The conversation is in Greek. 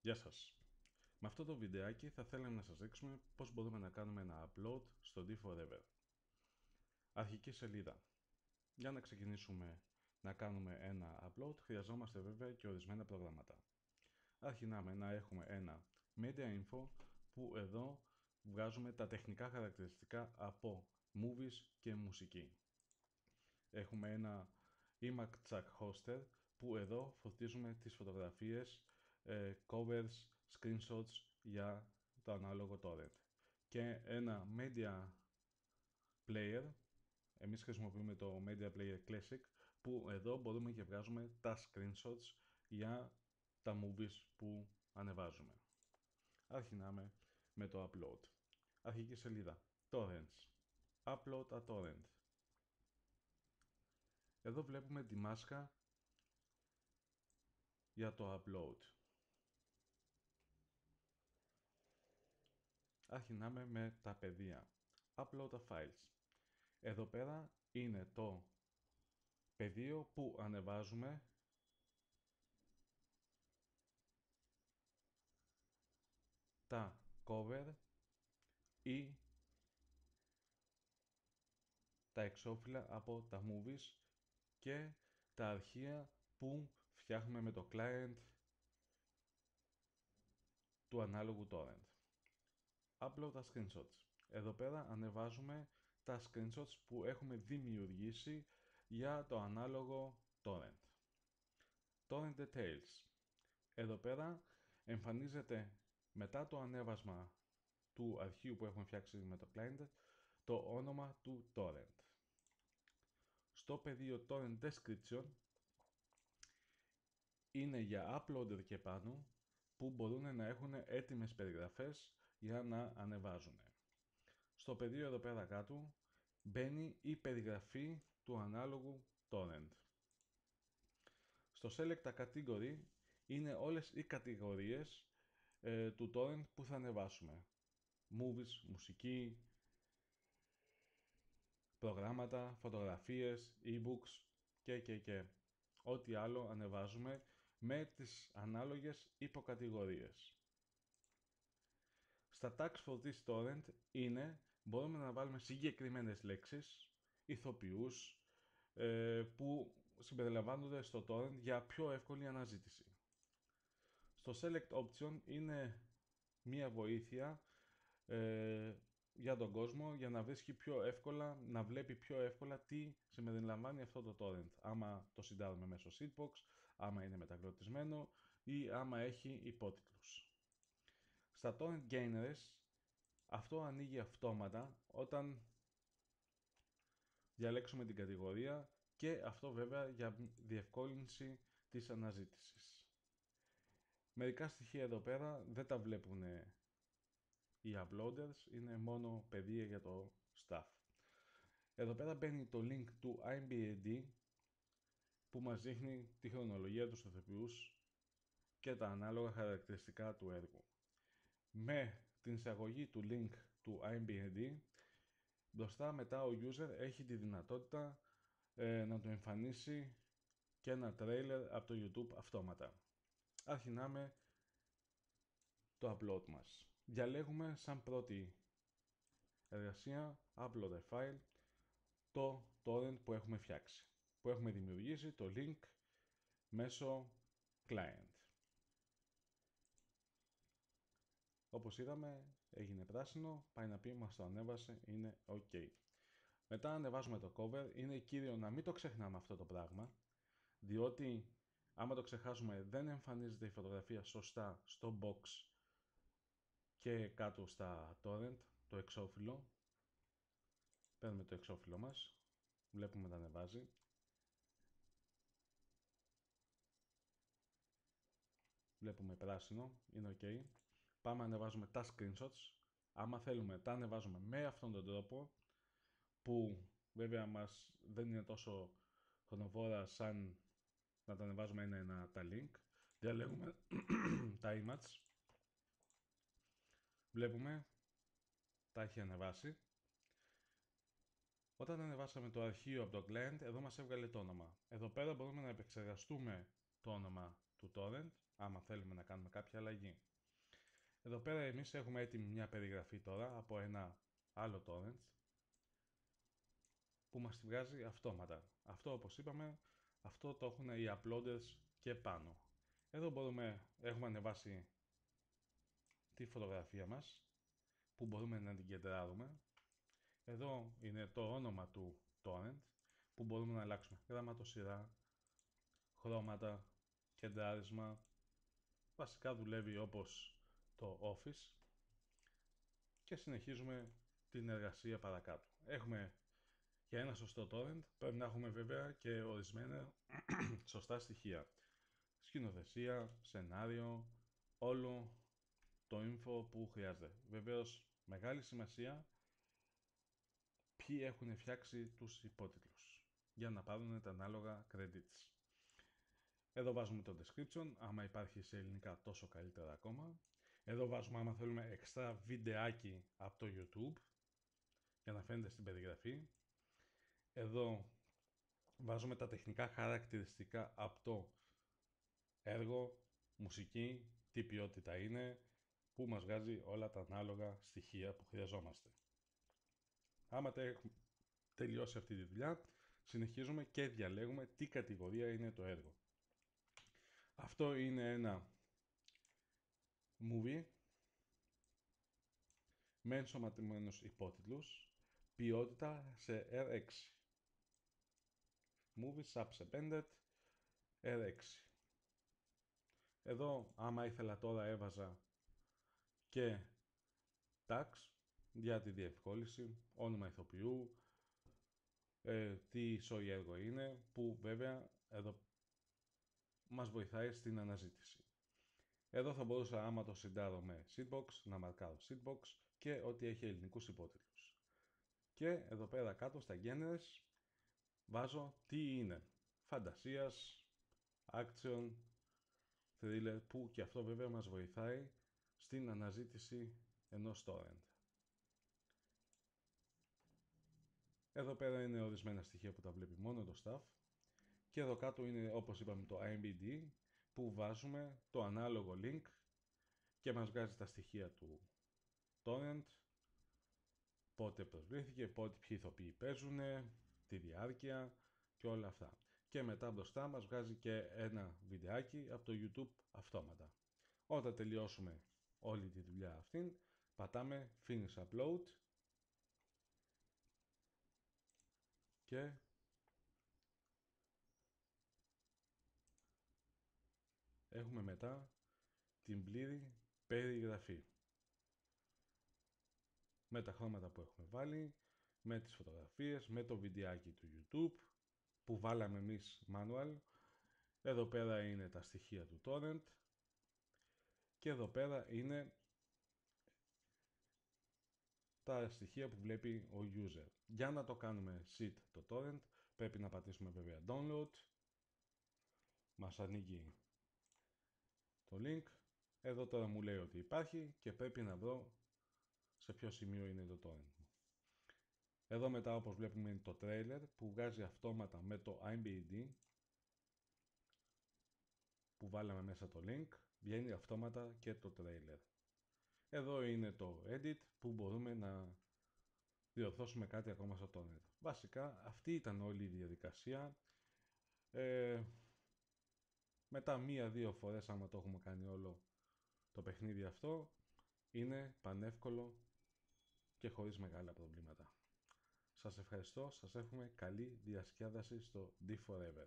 Γεια σας. Με αυτό το βιντεάκι θα θέλαμε να σας δείξουμε πώς μπορούμε να κάνουμε ένα upload στο D4Ever. Αρχική σελίδα. Για να ξεκινήσουμε να κάνουμε ένα upload χρειαζόμαστε βέβαια και ορισμένα προγράμματα. Αρχινάμε να έχουμε ένα Media Info που εδώ βγάζουμε τα τεχνικά χαρακτηριστικά από movies και μουσική. Έχουμε ένα iMac Track Hoster που εδώ φορτίζουμε τις φωτογραφίες, covers, screenshots για το ανάλογο torrent. Και ένα Media Player, εμείς χρησιμοποιούμε το Media Player Classic, που εδώ μπορούμε και βγάζουμε τα screenshots για τα movies που ανεβάζουμε. Αρχινάμε με το upload. Αρχική σελίδα. Torrents. Upload a torrent. Εδώ βλέπουμε τη μάσκα για το upload. Αρχινάμε με τα πεδία. Upload a files. Εδώ πέρα είναι το πεδίο που ανεβάζουμε τα cover ή τα εξώφυλλα από τα movies και τα αρχεία που φτιάχνουμε με το client του ανάλογου torrent. Upload τα screenshots. Εδώ πέρα ανεβάζουμε τα screenshots που έχουμε δημιουργήσει για το ανάλογο torrent. Torrent details. Εδώ πέρα εμφανίζεται μετά το ανέβασμα του αρχείου που έχουμε φτιάξει με το client το όνομα του torrent. Στο πεδίο torrent description είναι για uploader και πάνω που μπορούν να έχουν έτοιμες περιγραφές για να ανεβάζουν. Στο πεδίο εδώ πέρα κάτω μπαίνει η περιγραφή του ανάλογου torrent. Στο select a category είναι όλες οι κατηγορίες του torrent που θα ανεβάσουμε. Movies, μουσική, προγράμματα, φωτογραφίες, e-books και. Ό,τι άλλο ανεβάζουμε με τις ανάλογες υποκατηγορίες. Στα tags for this torrent μπορούμε να βάλουμε συγκεκριμένες λέξεις, ηθοποιούς, που συμπεριλαμβάνονται στο torrent για πιο εύκολη αναζήτηση. Στο select option είναι μία βοήθεια για τον κόσμο για να βρίσκει πιο εύκολα, να βλέπει πιο εύκολα τι συμπεριλαμβάνει αυτό το torrent. Άμα το συντάρουμε μέσω seedbox, άμα είναι μεταγλωτισμένο ή άμα έχει υπότιτλους. Στα torrent gainers αυτό ανοίγει αυτόματα όταν διαλέξουμε την κατηγορία και αυτό βέβαια για διευκόλυνση της αναζήτησης. Μερικά στοιχεία εδώ πέρα δεν τα βλέπουν οι uploaders, είναι μόνο πεδία για το staff. Εδώ πέρα μπαίνει το link του IMDb που μας δείχνει τη χρονολογία του ηθοποιούς και τα ανάλογα χαρακτηριστικά του έργου. Με την εισαγωγή του link του IMDb μπροστά μετά ο user έχει τη δυνατότητα να του εμφανίσει και ένα trailer από το YouTube αυτόματα. Αρχινάμε το upload μας. Διαλέγουμε σαν πρώτη εργασία upload a file το torrent που έχουμε φτιάξει, που έχουμε δημιουργήσει το link μέσω client. Όπως είδαμε έγινε πράσινο, πάει να πει μας το ανέβασε, είναι ok. Μετά ανεβάζουμε το cover, είναι κύριο να μην το ξεχνάμε αυτό το πράγμα, διότι άμα το ξεχάσουμε δεν εμφανίζεται η φωτογραφία σωστά στο box και κάτω στα torrent, το εξώφυλλο. Παίρνουμε το εξώφυλλο μας, βλέπουμε να ανεβάζει. Βλέπουμε πράσινο, είναι ok. Πάμε ανεβάζουμε τα screenshots. Άμα θέλουμε τα ανεβάζουμε με αυτόν τον τρόπο, που βέβαια μας δεν είναι τόσο χρονοβόρα σαν να τα ανεβάζουμε ένα-ένα τα link. Διαλέγουμε τα images. Βλέπουμε τα έχει ανεβάσει. Όταν ανεβάσαμε το αρχείο από το client, εδώ μας έβγαλε το όνομα. Εδώ πέρα μπορούμε να επεξεργαστούμε το όνομα του torrent, άμα θέλουμε να κάνουμε κάποια αλλαγή. Εδώ πέρα εμείς έχουμε έτοιμη μια περιγραφή τώρα από ένα άλλο torrent που μας τη βγάζει αυτόματα. Αυτό, όπως είπαμε, αυτό το έχουν οι uploaders και πάνω. Εδώ έχουμε ανεβάσει τη φωτογραφία μας που μπορούμε να την κεντράρουμε. Εδώ είναι το όνομα του torrent που μπορούμε να αλλάξουμε γραμματοσυρά, χρώματα, κεντράρισμα. Βασικά δουλεύει όπως το Office και συνεχίζουμε την εργασία παρακάτω. Για ένα σωστό torrent πρέπει να έχουμε βέβαια και ορισμένα σωστά στοιχεία. Σκηνοθεσία, σενάριο, όλο το info που χρειάζεται. Βεβαίως μεγάλη σημασία ποιοι έχουν φτιάξει τους υπότιτλους για να πάρουν τα ανάλογα credits. Εδώ βάζουμε το description, άμα υπάρχει σε ελληνικά τόσο καλύτερα ακόμα. Εδώ βάζουμε άμα θέλουμε εξτρά βιντεάκι από το YouTube για να φαίνεται στην περιγραφή. Εδώ βάζουμε τα τεχνικά χαρακτηριστικά από το έργο, μουσική, τι ποιότητα είναι, που μας βγάζει όλα τα ανάλογα στοιχεία που χρειαζόμαστε. Άμα έχουμε τελειώσει αυτή τη δουλειά, συνεχίζουμε και διαλέγουμε τι κατηγορία είναι το έργο. Αυτό είναι ένα movie με ενσωματωμένους υπότιτλους, ποιότητα σε R6. Movie Subsepended R6. Εδώ, άμα ήθελα τώρα, έβαζα και tags για τη διευκόλυνση, όνομα ηθοποιού, τι σοϊ έργο είναι, που βέβαια εδώ μας βοηθάει στην αναζήτηση. Εδώ θα μπορούσα, άμα το συντάρω με Seedbox, να μαρκάρω Seedbox και ότι έχει ελληνικούς υπότιτλους. Και εδώ πέρα κάτω στα genres βάζω τι είναι. Φαντασίας, action, thriller, που και αυτό βέβαια μας βοηθάει στην αναζήτηση ενός torrent. Εδώ πέρα είναι ορισμένα στοιχεία που τα βλέπει μόνο το staff. Και εδώ κάτω είναι, όπως είπαμε, το IMDb, που βάζουμε το ανάλογο link και μας βγάζει τα στοιχεία του torrent, πότε προσβλήθηκε, ποιοι ηθοποιοί παίζουν, τη διάρκεια και όλα αυτά. Και μετά μπροστά μας βγάζει και ένα βιντεάκι από το YouTube αυτόματα. Όταν τελειώσουμε όλη τη δουλειά αυτή, πατάμε Finish Upload και έχουμε μετά την πλήρη περιγραφή με τα χρώματα που έχουμε βάλει, με τις φωτογραφίες, με το βιντεάκι του YouTube που βάλαμε εμείς manual. Εδώ πέρα είναι τα στοιχεία του torrent και εδώ πέρα είναι τα στοιχεία που βλέπει ο user. Για να το κάνουμε seed το torrent πρέπει να πατήσουμε βέβαια download, μας ανοίγει το link. Εδώ τώρα μου λέει ότι υπάρχει και πρέπει να βρω σε ποιο σημείο είναι το torrent. Εδώ μετά, όπως βλέπουμε, είναι το trailer που βγάζει αυτόματα με το IMDb που βάλαμε μέσα το link, βγαίνει αυτόματα και το trailer. Εδώ είναι το edit που μπορούμε να διορθώσουμε κάτι ακόμα στο torrent. Βασικά αυτή ήταν όλη η διαδικασία. Μετά μία-δύο φορές, άμα το έχουμε κάνει όλο το παιχνίδι αυτό, είναι πανεύκολο και χωρίς μεγάλα προβλήματα. Σας ευχαριστώ, σας εύχομαι καλή διασκέδαση στο D4Ever.